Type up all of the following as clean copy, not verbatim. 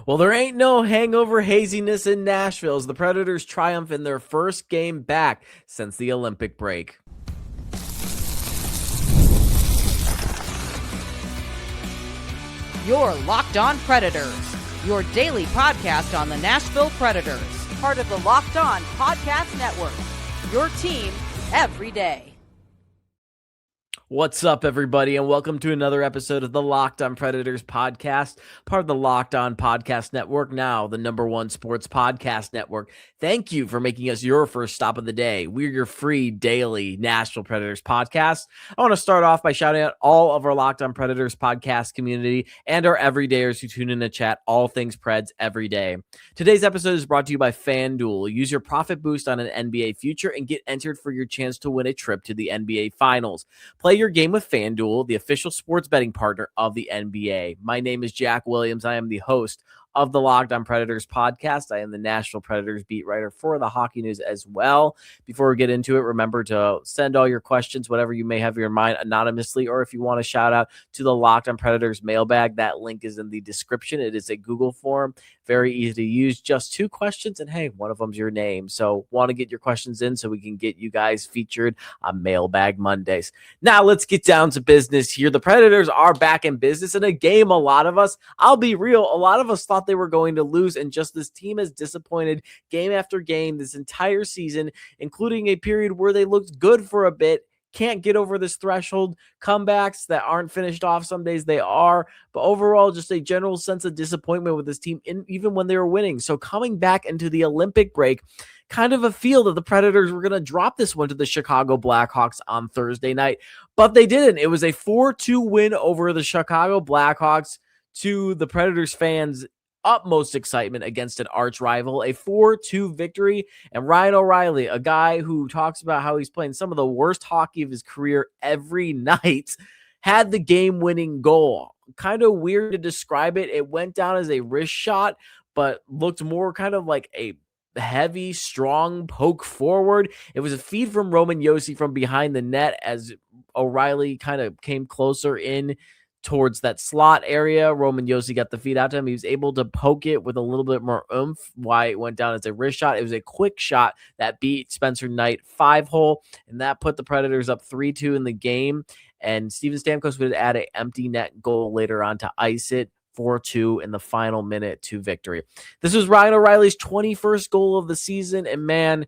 Well, there ain't no hangover haziness in Nashville as the Predators triumph in their first game back since the Olympic break. You're Locked On Predators, your daily podcast on the Nashville Predators, part of the Locked On Podcast Network, your team every day. What's up, everybody, and welcome to another episode of the Locked On Predators podcast, part of the Locked On Podcast Network, now the #1 sports podcast network. Thank you for making us your first stop of the day. We're your free daily Nashville Predators podcast. I want to start off by shouting out all of our Locked On Predators podcast community and our everydayers who tune in to chat all things Preds every day. Today's episode is brought to you by FanDuel. Use your profit boost on an NBA future and get entered for your chance to win a trip to the NBA Finals. Play your game with FanDuel, the official sports betting partner of the NBA. My name is Jack Williams. I am the host of the Locked On Predators podcast. I am the Nashville Predators beat writer for the Hockey News as well. Before we get into it, remember to send all your questions, whatever you may have in your mind, anonymously, or if you want to shout out to the Locked On Predators mailbag, that link is in the description. It is a Google form, very easy to use, just 2 questions, and hey, one of them's your name. So want to get your questions in so we can get you guys featured on Mailbag Mondays. Now let's get down to business here. The Predators are back in business in a game I'll be real, a lot of us thought they were going to lose, and just this team has disappointed game after game this entire season, including a period where they looked good for a bit. Can't get over this threshold. Comebacks that aren't finished off, some days they are, but overall just a general sense of disappointment with this team, even when they were winning. So coming back into the Olympic break, kind of a feel that the Predators were going to drop this one to the Chicago Blackhawks on Thursday night, but they didn't. It was a 4-2 win over the Chicago Blackhawks, to the Predators fans' utmost excitement against an arch rival, a 4-2 victory. And Ryan O'Reilly, a guy who talks about how he's playing some of the worst hockey of his career every night, had the game-winning goal. Kind of weird to describe it. It went down as a wrist shot, but looked more kind of like a heavy, strong poke forward. It was a feed from Roman Josi from behind the net as O'Reilly kind of came closer in towards that slot area. Roman Josi got the feed out to him. He was able to poke it with a little bit more oomph. Why it went down as a wrist shot. It was a quick shot that beat Spencer Knight 5-hole, and that put the Predators up 3-2 in the game. And Steven Stamkos would add an empty net goal later on to ice it. 4-2 in the final minute to victory. This was Ryan O'Reilly's 21st goal of the season, and man,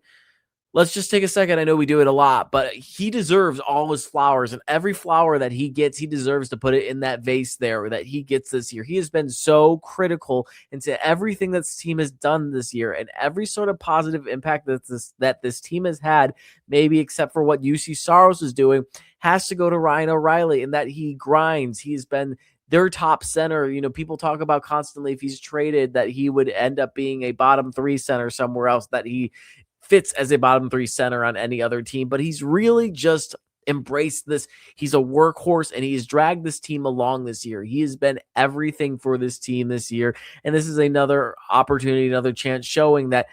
let's just take a second. I know we do it a lot, but he deserves all his flowers, and every flower that he gets, he deserves to put it in that vase there that he gets this year. He has been so critical into everything that this team has done this year, and every sort of positive impact that this team has had, maybe except for what UC Saros is doing, has to go to Ryan O'Reilly, and that he grinds. He's been their top center. You know, people talk about constantly if he's traded that he would end up being a bottom 3 center somewhere else, that he fits as a bottom 3 center on any other team, but he's really just embraced this. He's a workhorse, and he's dragged this team along this year. He has been everything for this team this year, and this is another opportunity, another chance showing that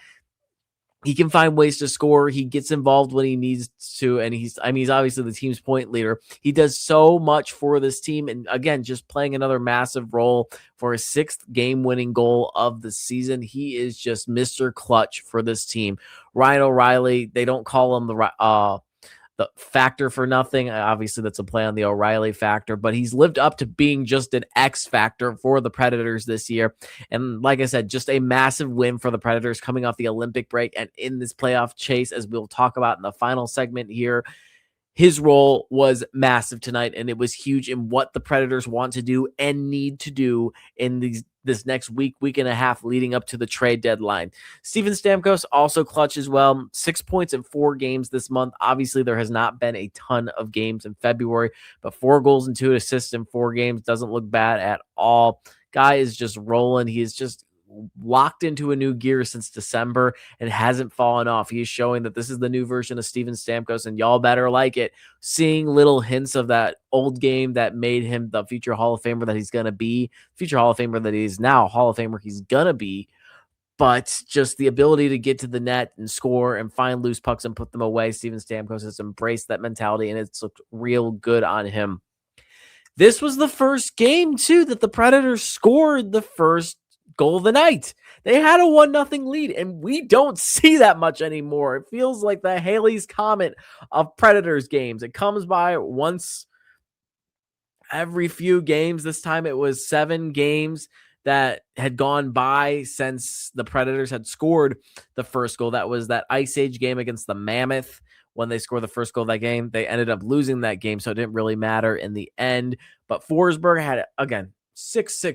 he can find ways to score. He gets involved when he needs to, and he's obviously the team's point leader. He does so much for this team, and again, just playing another massive role for his 6th game-winning goal of the season. He is just Mr. Clutch for this team. Ryan O'Reilly, they don't call him the factor for nothing. Obviously, that's a play on the O'Reilly factor, but he's lived up to being just an X factor for the Predators this year. And like I said, just a massive win for the Predators coming off the Olympic break and in this playoff chase, as we'll talk about in the final segment here. His role was massive tonight, and it was huge in what the Predators want to do and need to do in this next week and a half leading up to the trade deadline. Steven Stamkos also clutch as well. 6 points in 4 games this month. Obviously, there has not been a ton of games in February, but 4 goals and 2 assists in 4 games doesn't look bad at all. Guy is just rolling. He is just locked into a new gear since December and hasn't fallen off. He is showing that this is the new version of Steven Stamkos, and y'all better like it. Seeing little hints of that old game that made him the future Hall of Famer that he's going to be, future Hall of Famer that he is now, Hall of Famer he's going to be. But just the ability to get to the net and score and find loose pucks and put them away, Steven Stamkos has embraced that mentality, and it's looked real good on him. This was the first game, too, that the Predators scored the first goal of the night. They had a 1-0 lead, and we don't see that much anymore. It feels like the Haley's Comet of Predators games. It comes by once every few games. This time it was 7 games that had gone by since the Predators had scored the first goal. That was that Ice Age game against the Mammoth. When they scored the first goal of that game, they ended up losing that game, so it didn't really matter in the end. But Forsberg had, again, 6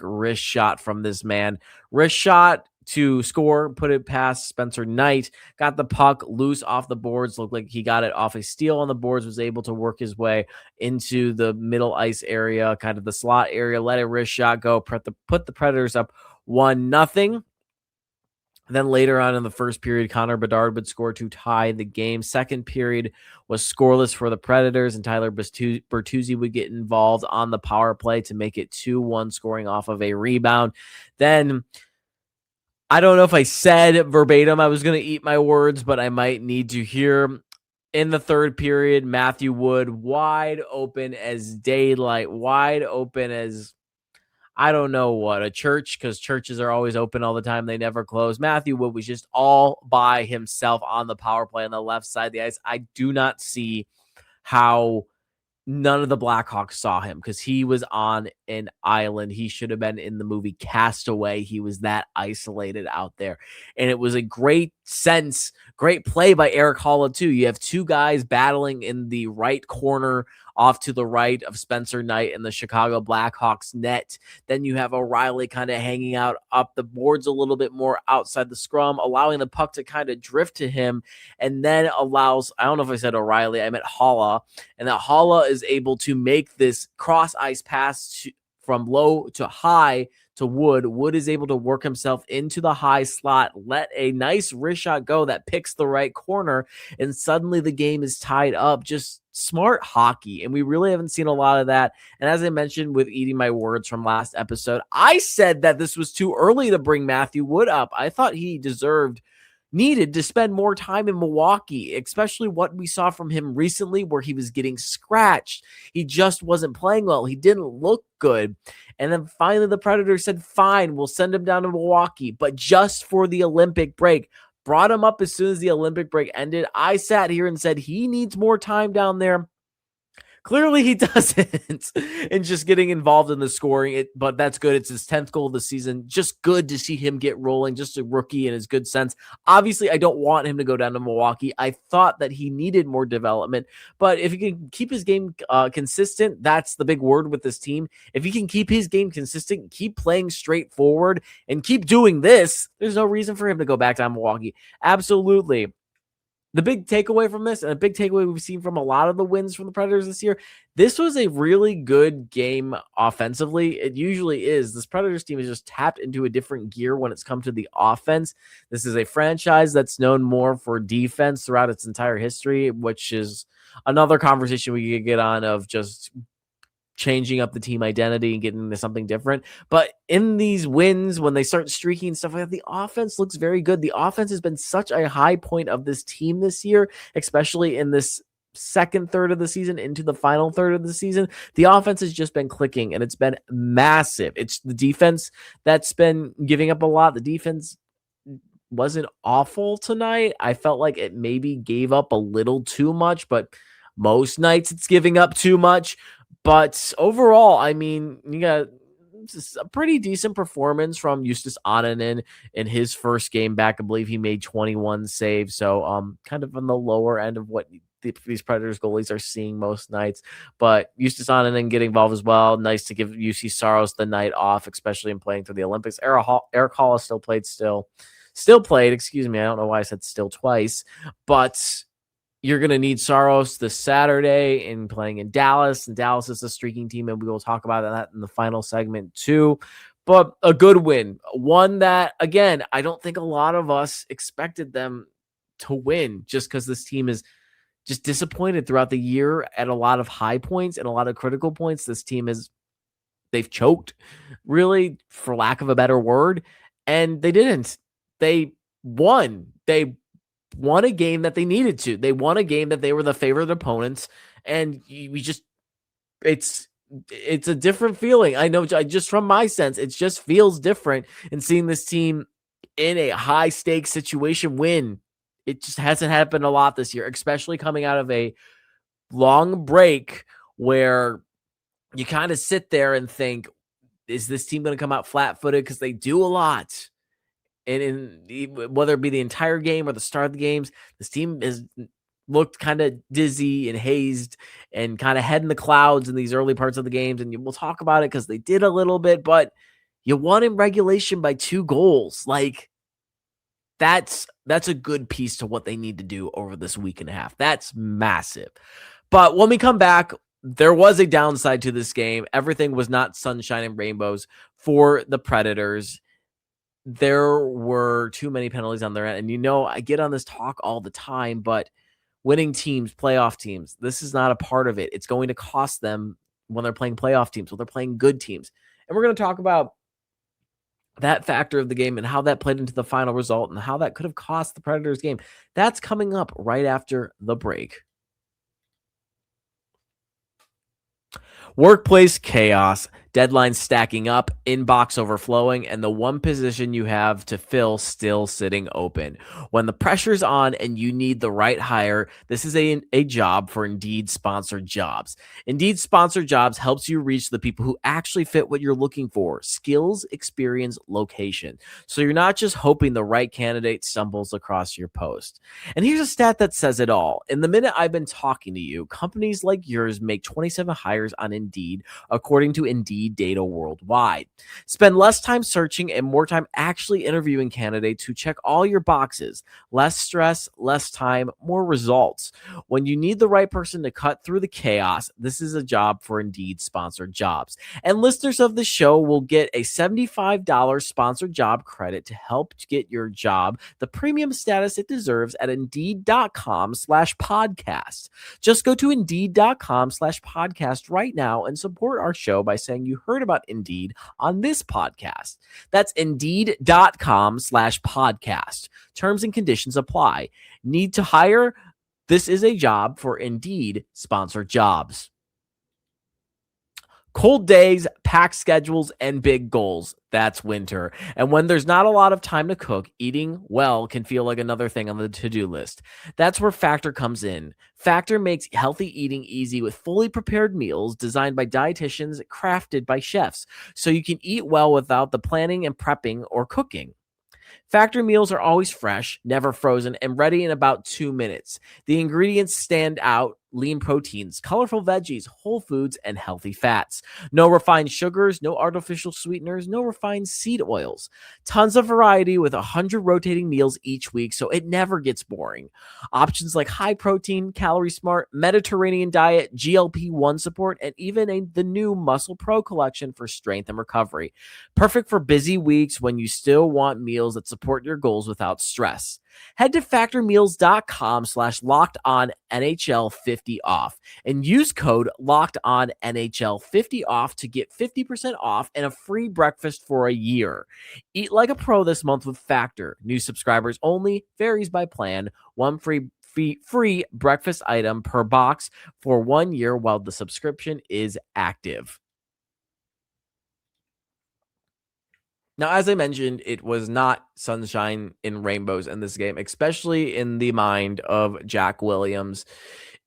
wrist shot from this man. Wrist shot to score, put it past Spencer Knight, got the puck loose off the boards, looked like he got it off a steal on the boards, was able to work his way into the middle ice area, kind of the slot area, let a wrist shot go, put the Predators up 1-0. Then later on in the first period, Connor Bedard would score to tie the game. Second period was scoreless for the Predators, and Tyler Bertuzzi would get involved on the power play to make it 2-1, scoring off of a rebound. Then, I don't know if I said verbatim I was going to eat my words, but I might need to hear. In the third period, Matthew Wood, wide open as daylight, wide open as I don't know what, a church, because churches are always open all the time. They never close. Matthew Wood was just all by himself on the power play on the left side of the ice. I do not see how none of the Blackhawks saw him, because he was on an island. He should have been in the movie Castaway. He was that isolated out there. And it was a great play by Eric Holla too. You have 2 guys battling in the right corner off to the right of Spencer Knight and the Chicago Blackhawks net. Then you have O'Reilly kind of hanging out up the boards a little bit more outside the scrum, allowing the puck to kind of drift to him, and then allows, I don't know if I said O'Reilly, I meant Holla, and that Holla is able to make this cross ice pass from low to high to Wood. Wood is able to work himself into the high slot, let a nice wrist shot go that picks the right corner, and suddenly the game is tied up. Just smart hockey, and we really haven't seen a lot of that. And as I mentioned with eating my words from last episode, I said that this was too early to bring Matthew Wood up. I thought he needed to spend more time in Milwaukee, especially what we saw from him recently where he was getting scratched. He just wasn't playing well. He didn't look good. And then finally the Predators said, fine, we'll send him down to Milwaukee, but just for the Olympic break. Brought him up as soon as the Olympic break ended. I sat here and said he needs more time down there. Clearly he doesn't, and just getting involved in the scoring, but that's good. It's his 10th goal of the season. Just good to see him get rolling, just a rookie in his good sense. Obviously, I don't want him to go down to Milwaukee. I thought that he needed more development, but if he can keep his game consistent, that's the big word with this team. If he can keep his game consistent, keep playing straightforward, and keep doing this, there's no reason for him to go back down to Milwaukee. Absolutely. The big takeaway from this, and a big takeaway we've seen from a lot of the wins from the Predators this year, this was a really good game offensively. It usually is. This Predators team has just tapped into a different gear when it's come to the offense. This is a franchise that's known more for defense throughout its entire history, which is another conversation we could get on of just changing up the team identity and getting into something different. But in these wins, when they start streaking and stuff like that, the offense looks very good. The offense has been such a high point of this team this year, especially in this second third of the season into the final third of the season. The offense has just been clicking, and it's been massive. It's the defense that's been giving up a lot. The defense wasn't awful tonight. I felt like it maybe gave up a little too much, but most nights it's giving up too much. But overall, I mean, you got a pretty decent performance from Justus Annunen in his first game back. I believe he made 21 saves. So kind of on the lower end of what these Predators goalies are seeing most nights. But Justus Annunen getting involved as well. Nice to give UC Saros the night off, especially in playing through the Olympics. Eric Hall still played, excuse me. I don't know why I said still twice. But you're going to need Saros this Saturday in playing in Dallas, and Dallas is a streaking team, and we will talk about that in the final segment too. But a good win, one that, again, I don't think a lot of us expected them to win, just because this team is just disappointed throughout the year at a lot of high points and a lot of critical points. This team they've choked, really, for lack of a better word, and they didn't. They won. They won a game that they needed to. They won a game that they were the favorite opponents, and it's it's a different feeling. I know, just from my sense, it just feels different in seeing this team in a high stakes situation win. It just hasn't happened a lot this year, especially coming out of a long break where you kind of sit there and think, is this team going to come out flat footed? Because they do a lot. And whether it be the entire game or the start of the games, this team has looked kind of dizzy and hazed and kind of head in the clouds in these early parts of the games. And we'll talk about it because they did a little bit, but you won in regulation by 2 goals. Like, that's a good piece to what they need to do over this week and a half. That's massive. But when we come back, there was a downside to this game. Everything was not sunshine and rainbows for the Predators. There were too many penalties on their end. And I get on this talk all the time, but winning teams, playoff teams, this is not a part of it. It's going to cost them when they're playing playoff teams, when they're playing good teams. And we're going to talk about that factor of the game and how that played into the final result and how that could have cost the Predators game. That's coming up right after the break. Workplace chaos, deadlines stacking up, inbox overflowing, and the one position you have to fill still sitting open. When the pressure's on and you need the right hire, this is a job for Indeed Sponsored Jobs. Indeed Sponsored Jobs helps you reach the people who actually fit what you're looking for: skills, experience, location. So you're not just hoping the right candidate stumbles across your post. And here's a stat that says it all. In the minute I've been talking to you, companies like yours make 27 hires on Indeed, according to Indeed data worldwide. Spend less time searching and more time actually interviewing candidates who check all your boxes. Less stress, less time, more results. When you need the right person to cut through the chaos, this is a job for Indeed Sponsored Jobs. And listeners of the show will get a $75 sponsored job credit to help get your job the premium status it deserves at Indeed.com/podcast. Just go to Indeed.com/podcast right now and support our show by saying you heard about Indeed on this podcast. That's Indeed.com/podcast. Terms and conditions apply. Need to hire? This is a job for Indeed Sponsored Jobs. Cold days, packed schedules, and big goals. That's winter. And when there's not a lot of time to cook, eating well can feel like another thing on the to-do list. That's where Factor comes in. Factor makes healthy eating easy with fully prepared meals designed by dietitians, crafted by chefs, so you can eat well without the planning and prepping or cooking. Factor meals are always fresh, never frozen, and ready in about 2 minutes. The ingredients stand out: lean proteins, colorful veggies, whole foods, and healthy fats. No refined sugars, no artificial sweeteners, no refined seed oils. Tons of variety with 100 rotating meals each week, so it never gets boring. Options like high protein, calorie smart, Mediterranean diet, GLP-1 support, and even the new Muscle Pro collection for strength and recovery. Perfect for busy weeks when you still want meals that support your goals without stress. Head to factormeals.com/LockedOnNHL50 off and use code LockedOnNHL50 off to get 50% off and a free breakfast for a year. Eat like a pro this month with Factor. New subscribers only. Varies by plan. One free breakfast item per box for 1 year while the subscription is active. Now, as I mentioned, it was not sunshine and rainbows in this game, especially in the mind of Jack Williams,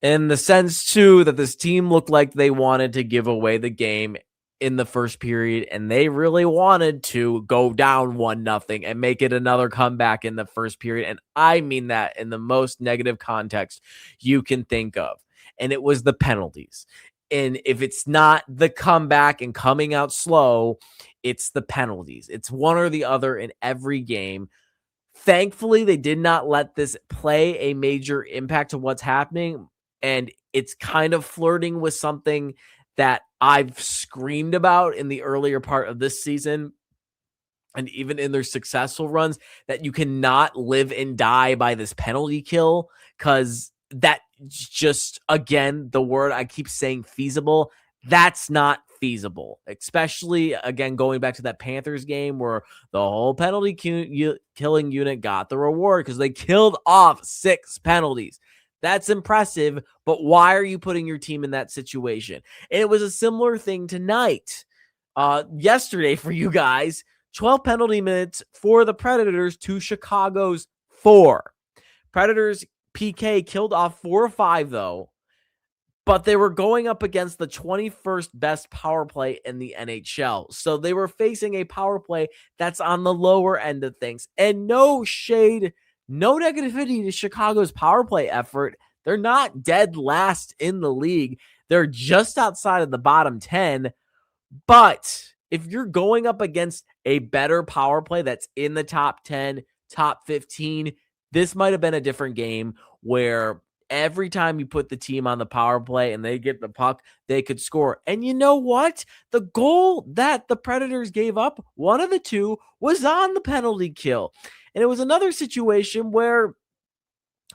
in the sense, too, that this team looked like they wanted to give away the game in the first period, and they really wanted to go down 1-0 and make it another comeback in the first period. And I mean that in the most negative context you can think of. And it was the penalties. And if it's not the comeback and coming out slow, it's the penalties. It's one or the other in every game. Thankfully, they did not let this play a major impact to what's happening. And it's kind of flirting with something that I've screamed about in the earlier part of this season, and even in their successful runs, that you cannot live and die by this penalty kill, because that just, again, the word I keep saying, feasible, that's not feasible. Especially, again, going back to that Panthers game where the whole penalty killing unit got the reward because they killed off 6 penalties. That's impressive, but why are you putting your team in that situation? And it was a similar thing tonight. Yesterday for you guys, 12 penalty minutes for the Predators to Chicago's 4. Predators PK killed off 4 or 5 though, but they were going up against the 21st best power play in the NHL. So they were facing a power play that's on the lower end of things. And no shade, no negativity to Chicago's power play effort. They're not dead last in the league. They're just outside of the bottom 10. But if you're going up against a better power play that's in the top 10, top 15, this might have been a different game where every time you put the team on the power play and they get the puck, they could score. And you know what? The goal that the Predators gave up, one of the two, was on the penalty kill. And it was another situation where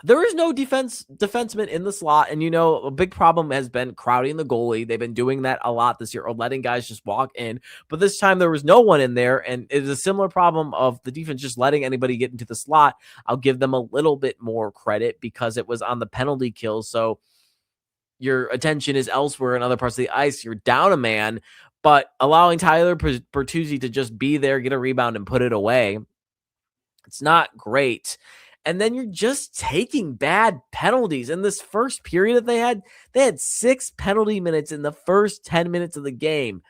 there is no defenseman in the slot. And, a big problem has been crowding the goalie. They've been doing that a lot this year, or letting guys just walk in. But this time there was no one in there. And it is a similar problem of the defense just letting anybody get into the slot. I'll give them a little bit more credit because it was on the penalty kill. So your attention is elsewhere in other parts of the ice. You're down a man, but allowing Tyler Bertuzzi to just be there, get a rebound, and put it away, it's not great. And then you're just taking bad penalties. In this first period that they had 6 penalty minutes in the first 10 minutes of the game.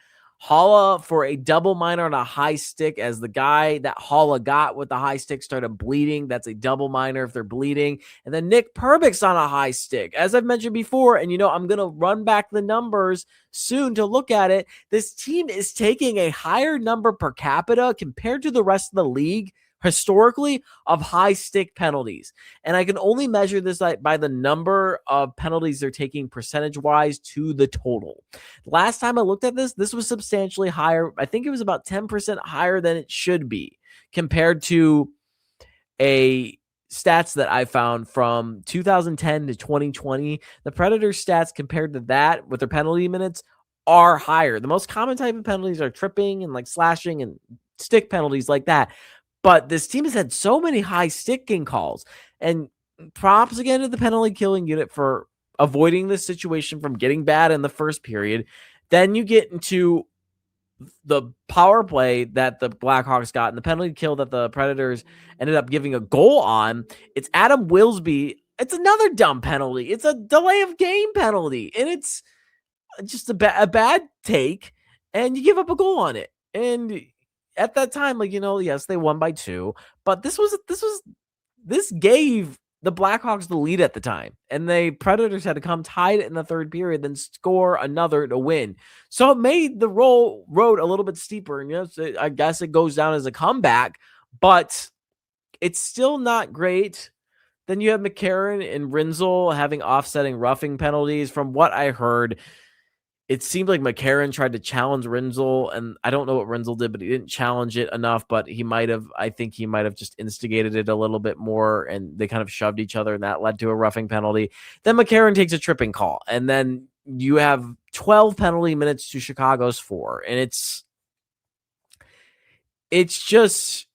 Haula for a double minor on a high stick, as the guy that Haula got with the high stick started bleeding. That's a double minor if they're bleeding. And then Nick Perbix on a high stick. As I've mentioned before, and I'm going to run back the numbers soon to look at it. This team is taking a higher number per capita compared to the rest of the league historically of high stick penalties. And I can only measure this by the number of penalties they're taking percentage wise to the total. Last time I looked at this was substantially higher. I think it was about 10% higher than it should be compared to a stats that I found from 2010 to 2020. The Predators stats compared to that with their penalty minutes are higher. The most common type of penalties are tripping and like slashing and stick penalties like that. But this team has had so many high sticking calls, and props again to the penalty killing unit for avoiding this situation from getting bad in the first period. Then you get into the power play that the Blackhawks got and the penalty kill that the Predators ended up giving a goal on. It's Adam Wilsby. It's another dumb penalty. It's a delay of game penalty, and it's just a bad take, and you give up a goal on it. And at that time, yes, they won by 2, but this gave the Blackhawks the lead at the time, and the Predators had to come tied in the third period, then score another to win. So it made the road a little bit steeper, and I guess it goes down as a comeback, but it's still not great. Then you have McCarron and Rinzel having offsetting roughing penalties. From what I heard, it seemed like McCarron tried to challenge Rinzel, and I don't know what Rinzel did, but he didn't challenge it enough, but I think he might have just instigated it a little bit more, and they kind of shoved each other, and that led to a roughing penalty. Then McCarron takes a tripping call, and then you have 12 penalty minutes to Chicago's 4, and it's just,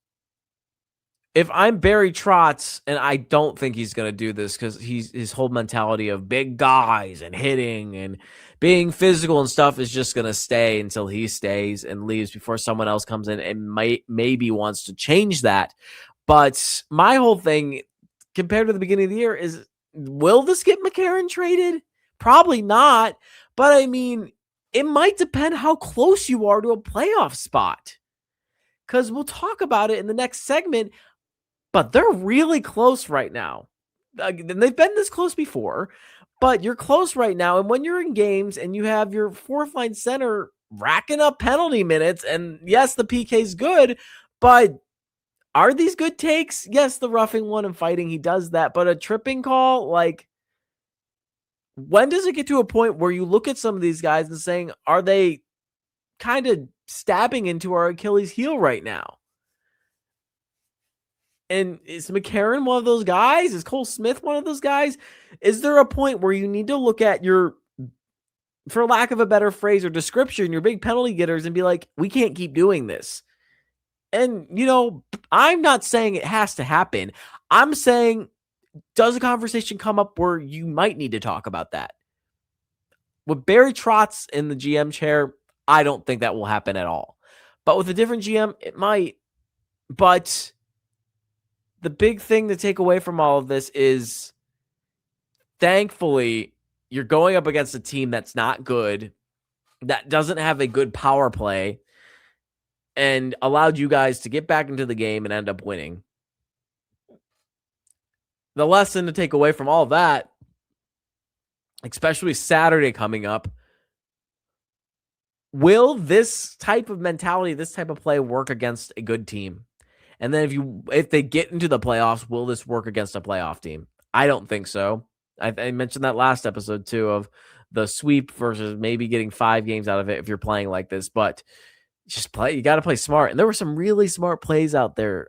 if I'm Barry Trotz, and I don't think he's going to do this because his whole mentality of big guys and hitting and being physical and stuff is just going to stay until he stays and leaves before someone else comes in and maybe wants to change that. But my whole thing compared to the beginning of the year is, will this get McCarron traded? Probably not. But I mean, it might depend how close you are to a playoff spot, because we'll talk about it in the next segment. But they're really close right now. And they've been this close before, but you're close right now. And when you're in games and you have your fourth line center racking up penalty minutes, and yes, the PK is good, but are these good takes? Yes, the roughing one and fighting, he does that. But a tripping call, when does it get to a point where you look at some of these guys and saying, are they kind of stabbing into our Achilles heel right now? And is McCarron one of those guys? Is Cole Smith one of those guys? Is there a point where you need to look at your, for lack of a better phrase or description, your big penalty getters and be like, we can't keep doing this? And, I'm not saying it has to happen. I'm saying does a conversation come up where you might need to talk about that? With Barry Trotz in the GM chair, I don't think that will happen at all. But with a different GM, it might. But the big thing to take away from all of this is, thankfully, you're going up against a team that's not good, that doesn't have a good power play, and allowed you guys to get back into the game and end up winning. The lesson to take away from all of that, especially Saturday coming up, will this type of mentality, this type of play work against a good team? And then if they get into the playoffs, will this work against a playoff team? I don't think so. I mentioned that last episode too, of the sweep versus maybe getting 5 games out of it if you're playing like this. But just play. You got to play smart. And there were some really smart plays out there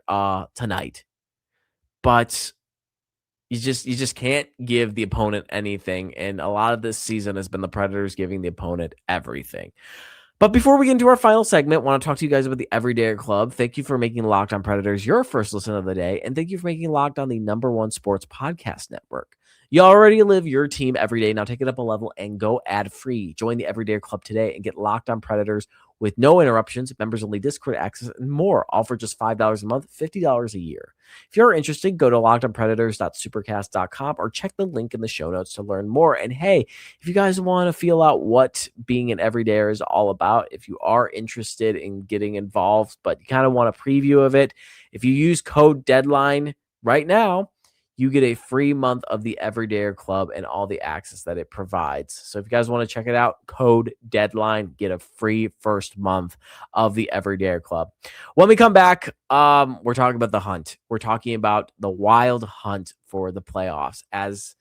tonight. But you just can't give the opponent anything. And a lot of this season has been the Predators giving the opponent everything. But before we get into our final segment, I want to talk to you guys about the Everyday Club. Thank you for making Locked On Predators your first listen of the day. And thank you for making Locked On the #1 sports podcast network. You already live your team every day. Now take it up a level and go ad-free. Join the Everyday Club today and get Locked On Predators with no interruptions, members-only Discord access, and more. All for just $5 a month, $50 a year. If you're interested, go to lockedonpredators.supercast.com or check the link in the show notes to learn more. And hey, if you guys want to feel out what being an everydayer is all about, if you are interested in getting involved, but you kind of want a preview of it, if you use code DEADLINE right now, you get a free month of the Everydayer Club and all the access that it provides. So if you guys want to check it out, code DEADLINE, get a free first month of the Everydayer Club. When we come back, we're talking about the hunt. We're talking about the wild hunt for the playoffs, as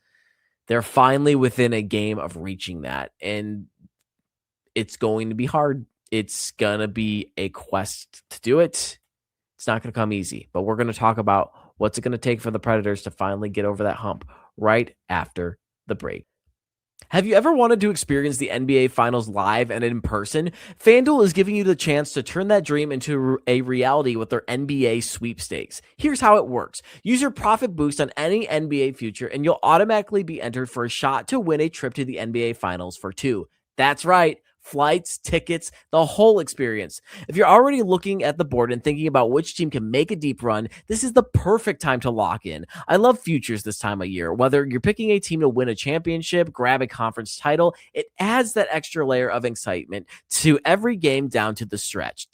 they're finally within a game of reaching that. And it's going to be hard. It's going to be a quest to do it. It's not going to come easy, but we're going to talk about what's it going to take for the Predators to finally get over that hump right after the break. Have you ever wanted to experience the NBA Finals live and in person? FanDuel is giving you the chance to turn that dream into a reality with their NBA sweepstakes. Here's how it works. Use your profit boost on any NBA future, and you'll automatically be entered for a shot to win a trip to the NBA Finals for 2. That's right. Flights, tickets, the whole experience. If you're already looking at the board and thinking about which team can make a deep run, this is the perfect time to lock in. I love futures this time of year. Whether you're picking a team to win a championship, grab a conference title, it adds that extra layer of excitement to every game down the stretch.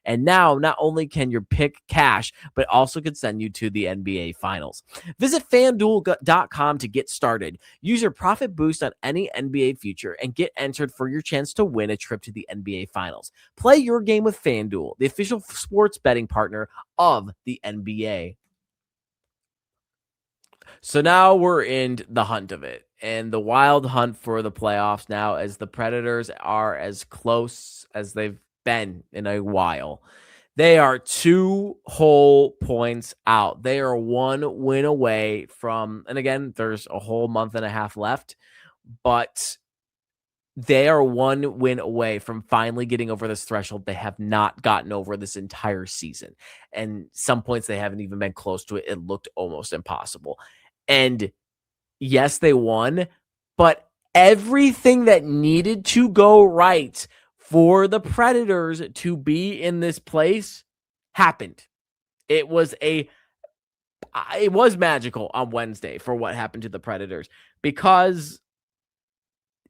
And now, not only can your pick cash, but also could send you to the NBA Finals. Visit FanDuel.com to get started. Use your profit boost on any NBA future and get entered for your chance to win a trip to the NBA Finals. Play your game with FanDuel, the official sports betting partner of the NBA. So now we're in the hunt of it, and the wild hunt for the playoffs now, as the Predators are as close as they've been in a while. They are 2 whole points out. They are 1 win away from, and again, there's a whole month and a half left, but they are 1 win away from finally getting over this threshold they have not gotten over this entire season. And some points they haven't even been close to it. It looked almost impossible. And yes, they won, but everything that needed to go right for the Predators to be in this place happened. It was magical on Wednesday for what happened to the Predators, because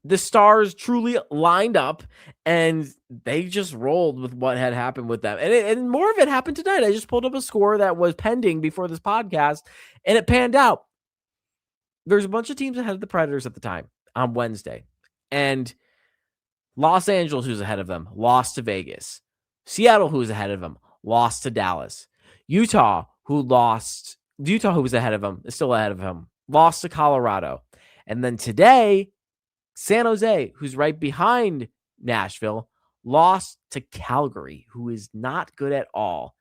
the stars truly lined up and they just rolled with what had happened with them. And more of it happened tonight. I just pulled up a score that was pending before this podcast, and it panned out. There's a bunch of teams ahead of the Predators at the time on Wednesday. And Los Angeles, who's ahead of them, lost to Vegas. Seattle, who's ahead of them, lost to Dallas. Utah, who was ahead of them, is still ahead of him, lost to Colorado. And then today, San Jose, who's right behind Nashville, lost to Calgary, who is not good at all.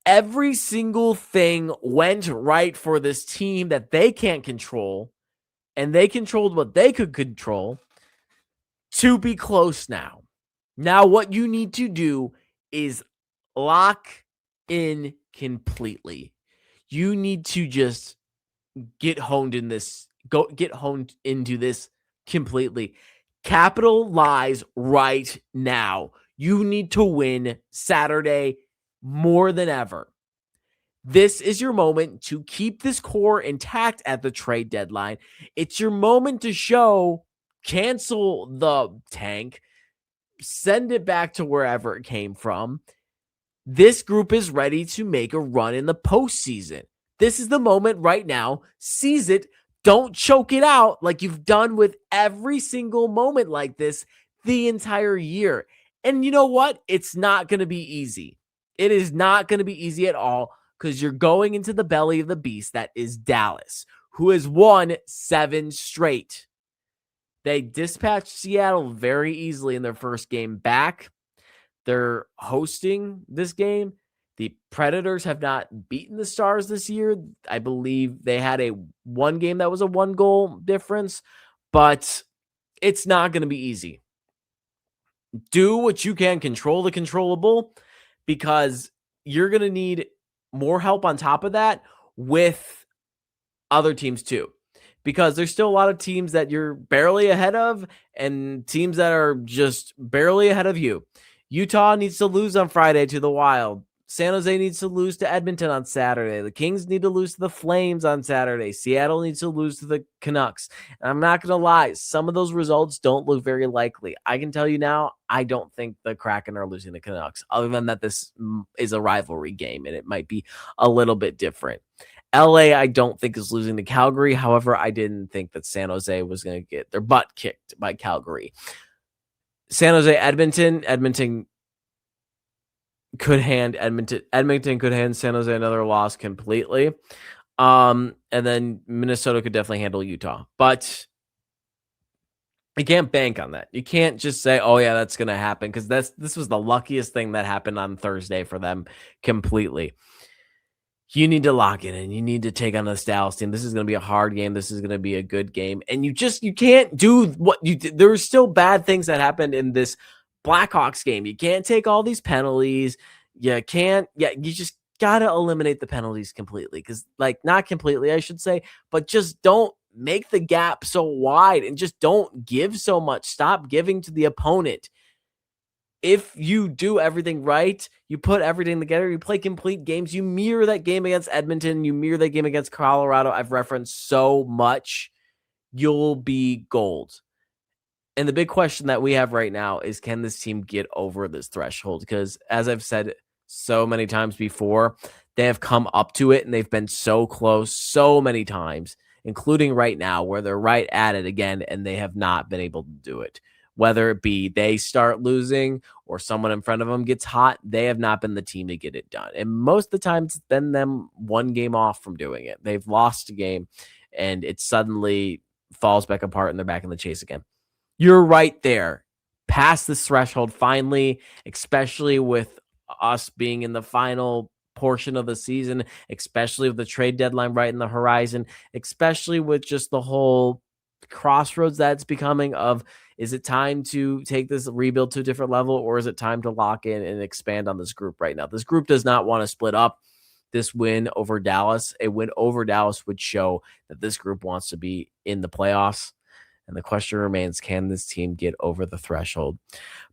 Every single thing went right for this team that they can't control, and they controlled what they could control to be close now. Now, what you need to do is lock in completely. You need to just get honed in this, get honed into this completely. Capitalize right now. You need to win Saturday more than ever. This is your moment to keep this core intact at the trade deadline. It's your moment to show, cancel the tank, send it back to wherever it came from. This group is ready to make a run in the postseason. This is the moment right now. Seize it. Don't choke it out like you've done with every single moment like this the entire year. And you know what? It's not going to be easy. It is not going to be easy at all because you're going into the belly of the beast that is Dallas, who has won 7 straight. They dispatched Seattle very easily in their first game back. They're hosting this game. The Predators have not beaten the Stars this year. I believe they had one game that was a 1-goal difference, but it's not going to be easy. Do what you can, control the controllable, because you're going to need more help on top of that with other teams too. Because there's still a lot of teams that you're barely ahead of and teams that are just barely ahead of you. Utah needs to lose on Friday to the Wild. San Jose needs to lose to Edmonton on Saturday. The Kings need to lose to the Flames on Saturday. Seattle needs to lose to the Canucks. And I'm not going to lie, some of those results don't look very likely. I can tell you now, I don't think the Kraken are losing the Canucks, other than that this is a rivalry game and it might be a little bit different. LA, I don't think is losing to Calgary. However, I didn't think that San Jose was going to get their butt kicked by Calgary. San Jose, Edmonton could hand Edmonton could hand San Jose another loss completely. And then Minnesota could definitely handle Utah. But you can't bank on that. You can't just say, oh yeah, that's going to happen, because this was the luckiest thing that happened on Thursday for them completely. You need to lock it in. You need to take on the Dallas team. This is going to be a hard game. This is going to be a good game. And you can't do what you did. There's still bad things that happened in this Blackhawks game. You can't take all these penalties. You just got to eliminate the penalties completely. Because, not completely, I should say, but just don't make the gap so wide and just don't give so much. Stop giving to the opponent. If you do everything right, you put everything together, you play complete games, you mirror that game against Edmonton, you mirror that game against Colorado, I've referenced so much, you'll be gold. And the big question that we have right now is, can this team get over this threshold? Because as I've said so many times before, they have come up to it and they've been so close so many times, including right now where they're right at it again and they have not been able to do it. Whether it be they start losing or someone in front of them gets hot, they have not been the team to get it done. And most of the time, it's been them one game off from doing it. They've lost a game, and it suddenly falls back apart, and they're back in the chase again. You're right there, past this threshold finally, especially with us being in the final portion of the season, especially with the trade deadline right in the horizon, especially with just the whole crossroads that's becoming of, is it time to take this rebuild to a different level, or is it time to lock in and expand on this group right now? This group does not want to split up. This win over Dallas, a win over Dallas would show that this group wants to be in the playoffs. And the question remains, can this team get over the threshold?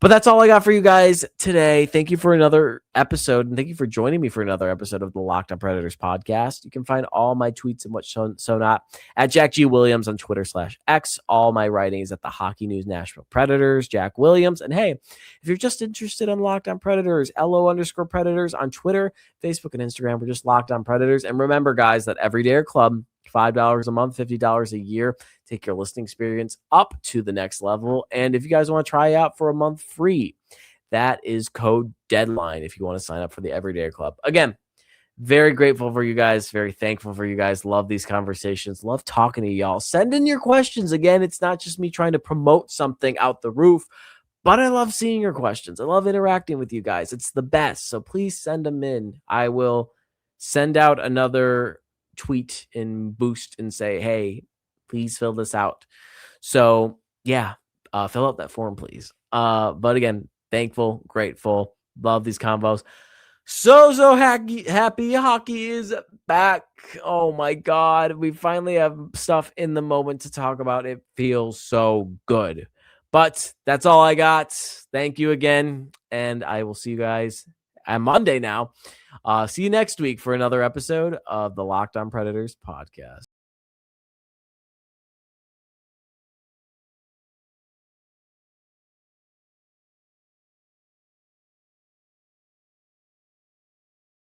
But that's all I got for you guys today. Thank you for another episode, and thank you for joining me for another episode of the Locked On Predators podcast. You can find all my tweets and what's so not at Jack G. Williams on Twitter/X. All my writings at the Hockey News Nashville Predators, Jack Williams. And hey, if you're just interested in Locked On Predators, LO_Predators on Twitter, Facebook, and Instagram, we're just Locked On Predators. And remember, guys, that Everyday Club, $5 a month, $50 a year. Take your listening experience up to the next level. And if you guys want to try out for a month free, that is code DEADLINE if you want to sign up for the Everyday Club. Again, very grateful for you guys. Very thankful for you guys. Love these conversations. Love talking to y'all. Send in your questions. Again, it's not just me trying to promote something out the roof, but I love seeing your questions. I love interacting with you guys. It's the best. So please send them in. I will send out another tweet and boost and say, hey, please fill this out. So yeah, fill out that form, please. But again, thankful, grateful, love these combos. So happy hockey is back. Oh my God. We finally have stuff in the moment to talk about. It feels so good. But that's all I got. Thank you again. And I will see you guys on Monday now. See you next week for another episode of the Locked On Predators podcast.